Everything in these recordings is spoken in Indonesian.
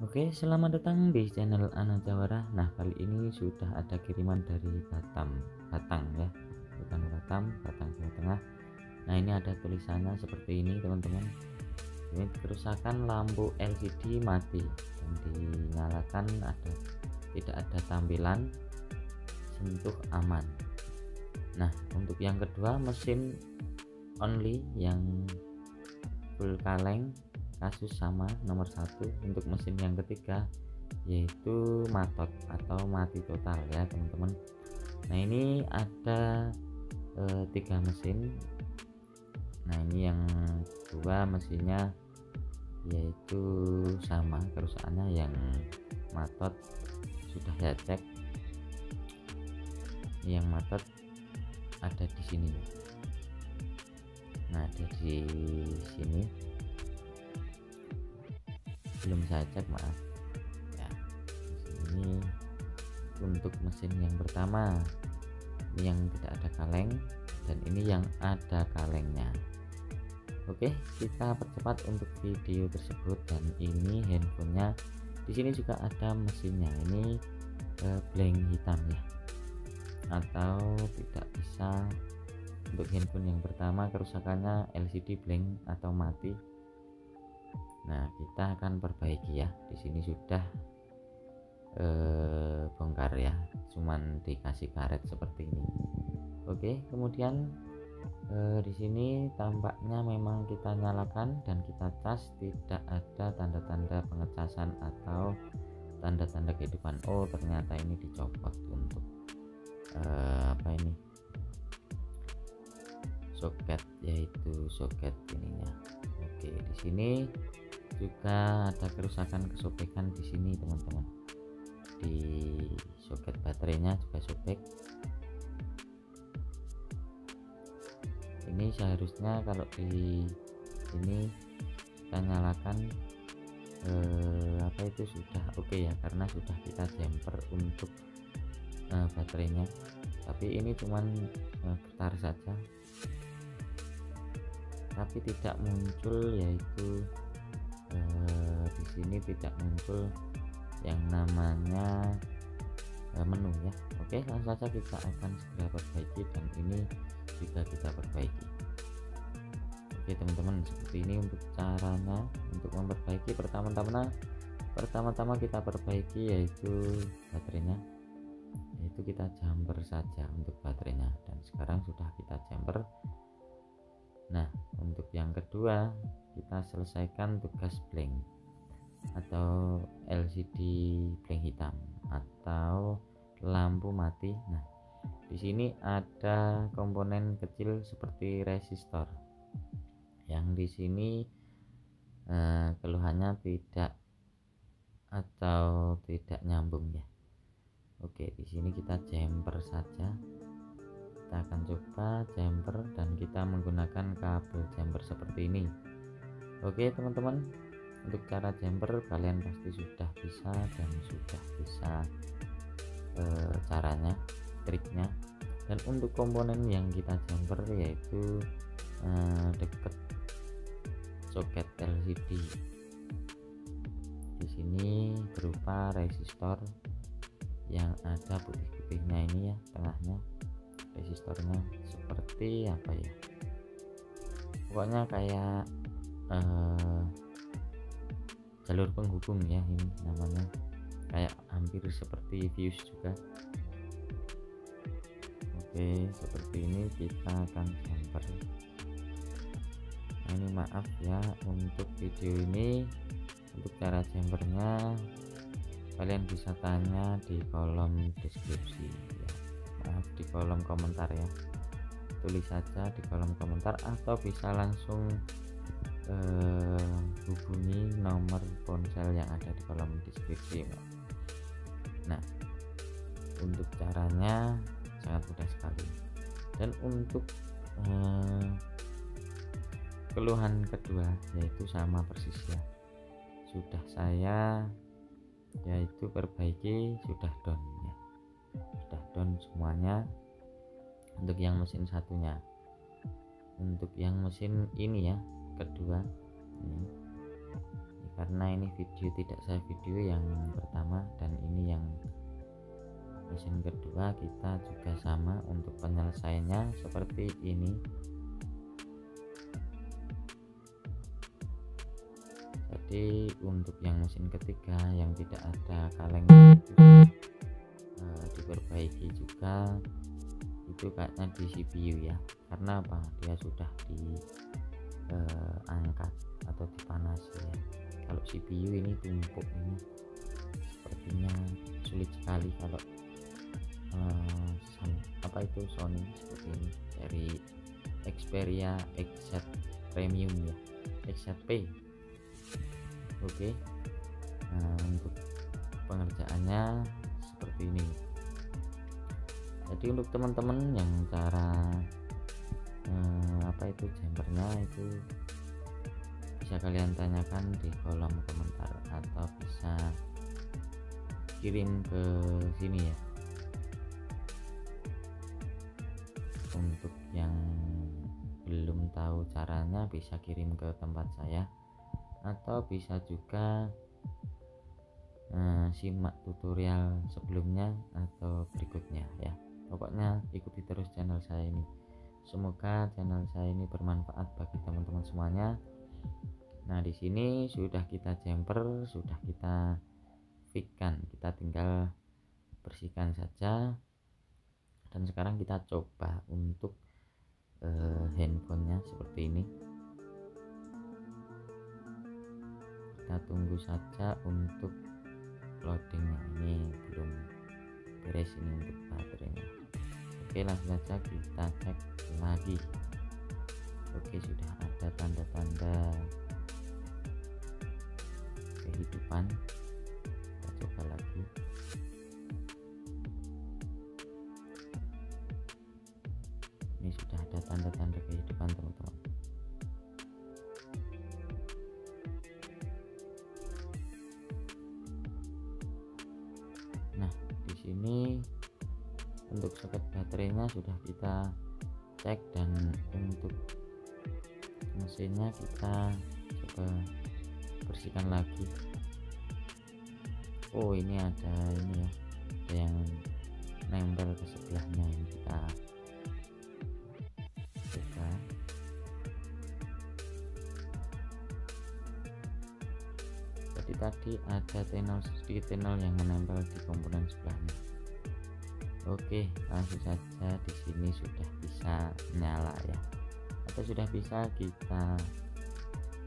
Oke, selamat datang di channel Ana Jawara. Nah, kali ini sudah ada kiriman dari Batang ya, bukan Batang Jawa Tengah. Nah, ini ada tulisannya seperti ini, teman-teman. Ini kerusakan lampu LCD mati dan dinyalakan tidak ada tampilan sentuh aman. Nah, untuk yang kedua, mesin only yang full kaleng, kasus sama nomor 1. Untuk mesin yang ketiga yaitu matot atau mati total ya, teman-teman. Nah, ini ada 3 mesin. Nah, ini yang dua mesinnya yaitu sama kerusakannya. Yang matot sudah saya cek, yang matot ada di sini. Nah, ada di sini, belum saya cek, maaf ya. Ini untuk mesin yang pertama, ini yang tidak ada kaleng, dan ini yang ada kalengnya. Oke, kita percepat untuk video tersebut. Dan ini handphonenya, di sini juga ada mesinnya. Ini blank hitam ya, atau tidak bisa. Untuk handphone yang pertama kerusakannya LCD blank atau mati. Nah, kita akan perbaiki ya. Di sini sudah bongkar ya, cuman dikasih karet seperti ini. Oke, kemudian di sini tampaknya memang kita nyalakan dan kita cas, tidak ada tanda-tanda pengecasan atau tanda-tanda kehidupan. Oh, ternyata ini dicopot untuk apa ini, soket, yaitu soket ininya. Oke, di sini juga ada kerusakan, kesobekan di sini, teman-teman. Di soket baterainya juga sobek. Ini seharusnya kalau di sini kita nyalakan apa itu sudah oke ya, karena sudah kita jumper untuk baterainya. Tapi ini cuman getar saja, tapi tidak muncul, yaitu di sini tidak muncul yang namanya menu ya. Oke, langsung saja kita akan segera perbaiki, dan ini juga kita perbaiki. Oke, teman-teman, seperti ini untuk caranya untuk memperbaiki. Pertama-tama kita perbaiki yaitu baterainya, yaitu kita jumper saja untuk baterainya, dan sekarang sudah kita jumper. Nah, untuk yang kedua kita selesaikan tugas blank atau LCD blank hitam atau lampu mati. Nah, di sini ada komponen kecil seperti resistor yang di sini keluhannya tidak atau tidak nyambung ya. Oke, di sini kita jumper saja. Kita akan coba jumper dan kita menggunakan kabel jumper seperti ini. Oke, teman-teman, untuk cara jumper kalian pasti sudah bisa dan sudah bisa caranya, triknya. Dan untuk komponen yang kita jumper yaitu dekat soket LCD. Di sini berupa resistor yang ada putih-putihnya ini ya, tengahnya. Resistornya seperti apa ya, pokoknya kayak jalur penghubung ya, ini namanya, kayak hampir seperti fuse juga. Oke, seperti ini kita akan jumper. Nah, ini maaf ya, untuk video ini, untuk cara jumpernya kalian bisa tanya di kolom deskripsi ya. Maaf, di kolom komentar ya, tulis saja di kolom komentar, atau bisa langsung hubungi nomor ponsel yang ada di kolom deskripsi. Nah, untuk caranya sangat mudah sekali. Dan untuk keluhan kedua yaitu sama persis ya, sudah saya yaitu perbaiki, sudah down ya, sudah down semuanya. Untuk yang mesin satunya, untuk yang mesin ini ya, kedua ini karena ini video tidak saya video yang pertama dan ini yang mesin kedua. Kita juga sama untuk penyelesaiannya seperti ini. Jadi untuk yang mesin ketiga yang tidak ada kalengnya itu diperbaiki juga, itu kayaknya di CPU ya, karena apa, dia sudah diangkat atau dipanasi ya. Kalau CPU ini tumpuk, ini sepertinya sulit sekali kalau apa itu Sony seperti ini dari Xperia XZ Premium ya, XZP. Oke. Nah, untuk pengerjaannya seperti ini. Jadi untuk teman-teman yang cara apa itu jumpernya itu bisa kalian tanyakan di kolom komentar atau bisa kirim ke sini ya. Untuk yang belum tahu caranya bisa kirim ke tempat saya atau bisa juga simak tutorial sebelumnya atau berikutnya ya. Pokoknya ikuti terus channel saya ini. Semoga channel saya ini bermanfaat bagi teman-teman semuanya. Nah, di sini sudah kita jumper, sudah kita fixkan, kita tinggal bersihkan saja. Dan sekarang kita coba untuk handphonenya seperti ini. Kita tunggu saja untuk loadingnya, ini belum beres ini untuk baterainya. Oke, langsung saja kita cek lagi. Oke, sudah ada tanda-tanda kehidupan. Kita coba lagi. Ini sudah ada tanda-tanda kehidupan teman-teman. Nah, di sini untuk soket baterainya sudah kita cek, dan untuk mesinnya kita coba bersihkan lagi. Oh, ini ada ini ya, ada yang nempel ke sebelahnya, ini kita coba. Jadi tadi ada sedikit tunnel yang menempel di komponen sebelahnya. Oke, langsung saja di sini sudah bisa nyala ya, atau sudah bisa kita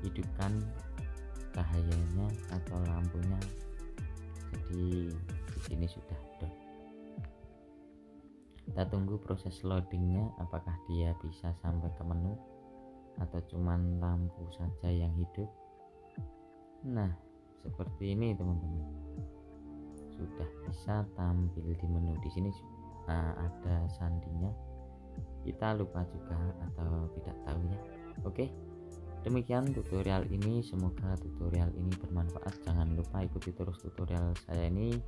hidupkan cahayanya atau lampunya. Jadi di sini sudah dot. Kita tunggu proses loadingnya, apakah dia bisa sampai ke menu atau cuman lampu saja yang hidup. Nah, seperti ini teman-teman, sudah bisa tampil di menu. Di sini ada sandinya, kita lupa juga atau tidak tahu ya. Oke, demikian tutorial ini, semoga tutorial ini bermanfaat. Jangan lupa ikuti terus tutorial saya ini,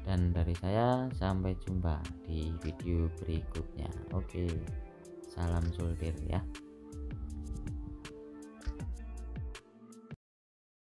dan dari saya sampai jumpa di video berikutnya. Oke, salam solder ya.